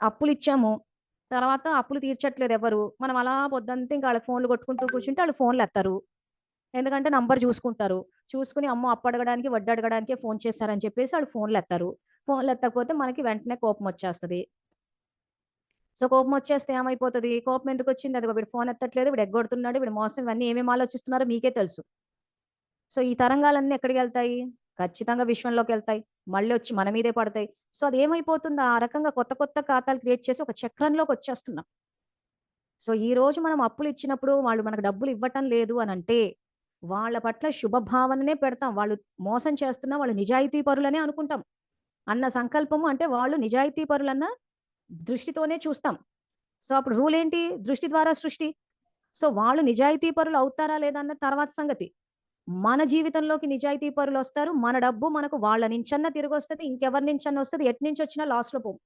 అప్పులిచ్చాము. తర్వాత అప్పులు తీర్చట్లేదు ఎవరు. మనం అలా పొద్దంతా ఇంక ఆళ్ళకి ఫోన్‌లు కొట్టుకుంటూ కూర్చుంటే ఆళ్ళు ఫోన్‌లెత్తరు. ఎందుకంటే నంబర్ చూసుకుంటారు. చూసుకొని అమ్మో! అప్పడగడానికి, వడ్డడగడానికే ఫోన్ చేశారని చెప్పేసి ఆళ్ళు ఫోన్‌లెత్తరు. ఫోన్‌లెత్తకపోతే మనకి వెంటనే కోపమొచ్చేస్తది. సో, కోపమొచ్చేస్తే ఏమైపోతది? కోపం ఎందుకొచ్చింది? అదిగో వీడు ఫోన్ ఎత్తట్లేదు, వీడు ఎగ్గొడుతున్నాడు, వీడు మోసం ఇవన్నీ ఏమేమి ఆలోచిస్తున్నారో మీకే తెలుసు. సో, ఈ తరంగాలన్నీ ఎక్కడికెళ్తాయి? ఖచ్చితంగా విశ్వంలోకెళ్తాయి. మళ్ళొచ్చి మన మీదే పడతాయి. సో, అదేమైపోతుంది? ఆ రకంగా కొత్త కొత్త ఖాతాలు క్రియేట్ చేసి ఒక చక్రంలోకొచ్చేస్తున్నాం. సో, ఈరోజు మనం అప్పులిచ్చినప్పుడు వాళ్ళు మనకు డబ్బులు ఇవ్వటం లేదు అనంటే, వాళ్ళ పట్ల శుభభావననే పెడతాం. వాళ్ళు మోసం చేస్తున్నా వాళ్ళు నిజాయితీ పరులనే అనుకుంటాం. అన్న సంకల్పము అంటే వాళ్ళు నిజాయితీ పరులన్న దృష్టితోనే చూస్తాం. సో, అప్పుడు రూలేంటి? దృష్టి ద్వారా సృష్టి. సో, వాళ్ళు నిజాయితీ పరులు అవుతారా లేదా అన్నది తర్వాత సంగతి. మన జీవితంలోకి నిజాయితీ పరులొస్తారు. మన డబ్బు మనకు వాళ్ళ నుంచన్నా తిరిగొస్తది. ఇంకెవరి నుంచన్నా వస్తది. ఎటునుంచొచ్చినా లాస్‌లో పోము.